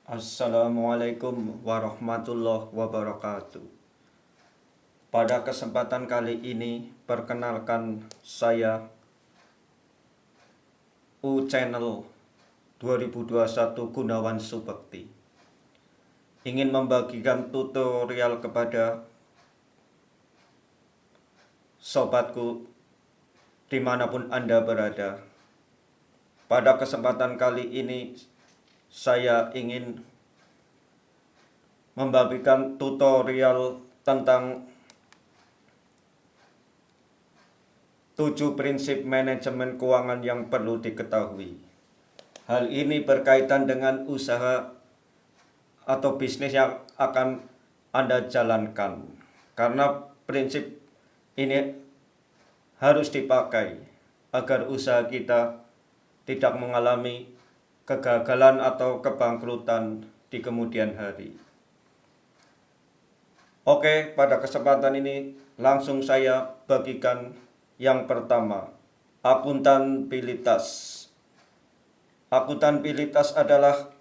Assalamualaikum warahmatullahi wabarakatuh. Pada kesempatan kali ini, perkenalkan saya U Channel 2021 Gunawan Subekti. Ingin membagikan tutorial kepada sobatku dimanapun Anda berada. Pada kesempatan kali ini, saya ingin membagikan tutorial tentang 7 prinsip manajemen keuangan yang perlu diketahui. Hal ini berkaitan dengan usaha atau bisnis yang akan Anda jalankan. Karena prinsip ini harus dipakai agar usaha kita tidak mengalami kegagalan atau kebangkrutan di kemudian hari. Oke, pada kesempatan ini langsung saya bagikan yang pertama, akuntabilitas. Akuntabilitas adalah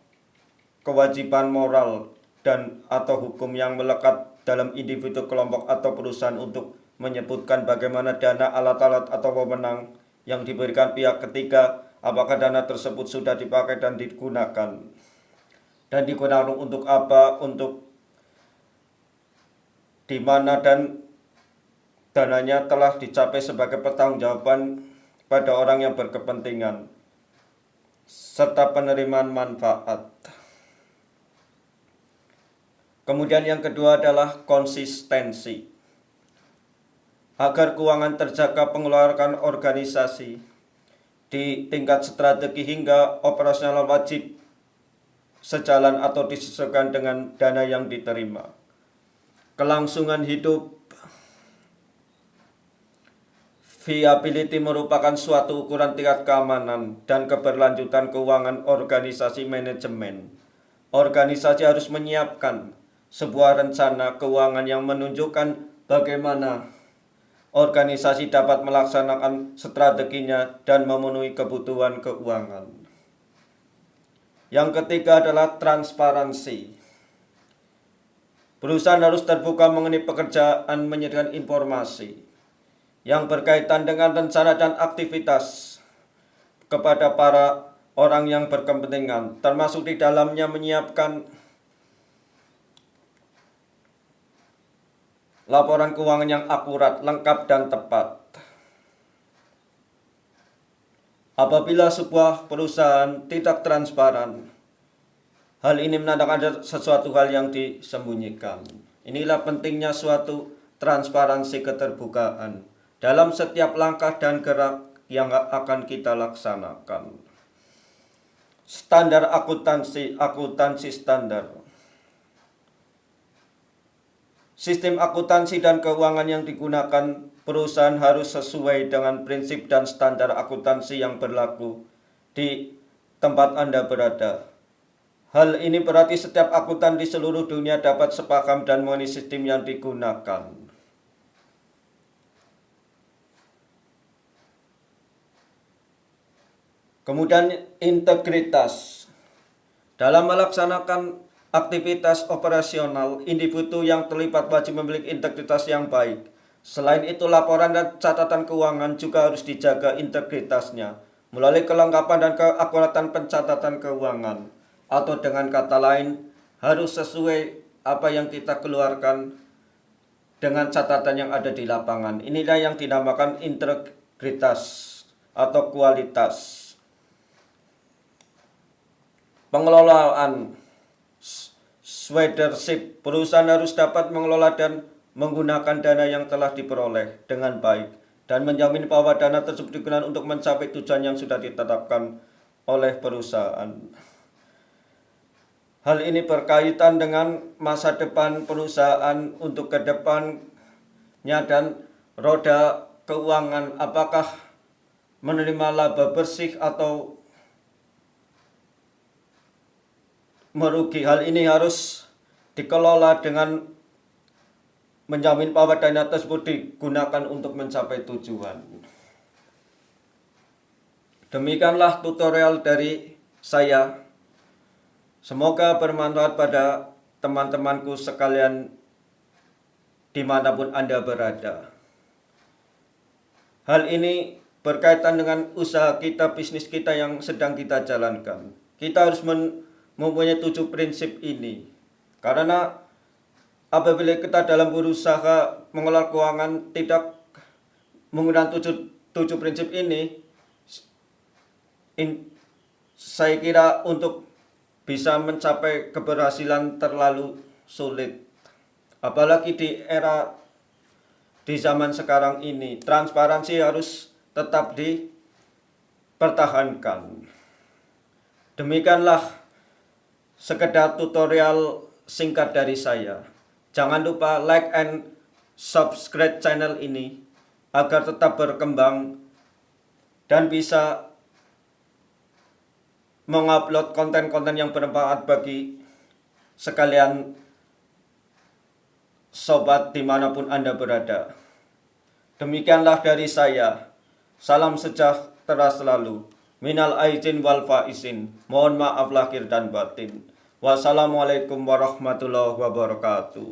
kewajiban moral dan atau hukum yang melekat dalam individu, kelompok, atau perusahaan untuk menyebutkan bagaimana dana, alat-alat, atau wewenang yang diberikan pihak ketiga, apakah dana tersebut sudah dipakai dan digunakan. Dan digunakan untuk apa, untuk di mana, dan dananya telah dicapai sebagai pertanggungjawaban pada orang yang berkepentingan serta penerimaan manfaat. Kemudian yang kedua adalah konsistensi. Agar keuangan terjaga, pengeluaran organisasi di tingkat strategi hingga operasional wajib sejalan atau disesuaikan dengan dana yang diterima. Kelangsungan hidup. Viability merupakan suatu ukuran tingkat keamanan dan keberlanjutan keuangan organisasi manajemen. Organisasi harus menyiapkan sebuah rencana keuangan yang menunjukkan bagaimana organisasi dapat melaksanakan strateginya dan memenuhi kebutuhan keuangan. Yang ketiga adalah transparansi. Perusahaan harus terbuka mengenai pekerjaan menyediakan informasi yang berkaitan dengan rencana dan aktivitas kepada para orang yang berkepentingan, termasuk di dalamnya menyiapkan laporan keuangan yang akurat, lengkap, dan tepat. Apabila sebuah perusahaan tidak transparan, hal ini menandakan ada sesuatu hal yang disembunyikan. Inilah pentingnya suatu transparansi, keterbukaan dalam setiap langkah dan gerak yang akan kita laksanakan. Standar akuntansi standar. Sistem akuntansi dan keuangan yang digunakan perusahaan harus sesuai dengan prinsip dan standar akuntansi yang berlaku di tempat Anda berada. Hal ini berarti setiap akuntan di seluruh dunia dapat sepaham dan mengenai sistem yang digunakan. Kemudian integritas. Dalam melaksanakan aktivitas operasional, individu yang terlibat wajib memiliki integritas yang baik. Selain itu, laporan dan catatan keuangan juga harus dijaga integritasnya melalui kelengkapan dan keakuratan pencatatan keuangan. Atau dengan kata lain, harus sesuai apa yang kita keluarkan dengan catatan yang ada di lapangan. Inilah yang dinamakan integritas atau kualitas. Pengelolaan stewardship. Perusahaan harus dapat mengelola dan menggunakan dana yang telah diperoleh dengan baik dan menjamin bahwa dana tersebut digunakan untuk mencapai tujuan yang sudah ditetapkan oleh perusahaan. Hal ini berkaitan dengan masa depan perusahaan untuk ke depannya dan roda keuangan, apakah menerima laba bersih atau merugi. Hal ini harus dikelola dengan menjamin bahwa dana tersebut digunakan untuk mencapai tujuan. Demikianlah tutorial dari saya. Semoga bermanfaat pada teman-temanku sekalian dimanapun Anda berada. Hal ini berkaitan dengan usaha kita, bisnis kita yang sedang kita jalankan. Kita harus mempunyai 7 prinsip ini. Karena apabila kita dalam berusaha mengelola keuangan tidak menggunakan 7 prinsip ini, saya kira untuk bisa mencapai keberhasilan terlalu sulit. Apalagi di zaman sekarang ini, transparansi harus tetap dipertahankan. Demikianlah sekedar tutorial singkat dari saya. Jangan lupa like and subscribe channel ini agar tetap berkembang dan bisa mengupload konten-konten yang bermanfaat bagi sekalian sobat dimanapun Anda berada. Demikianlah dari saya. Salam sejahtera selalu. Minal aidin wal faizin. Mohon maaf lahir dan batin. Wassalamualaikum warahmatullahi wabarakatuh.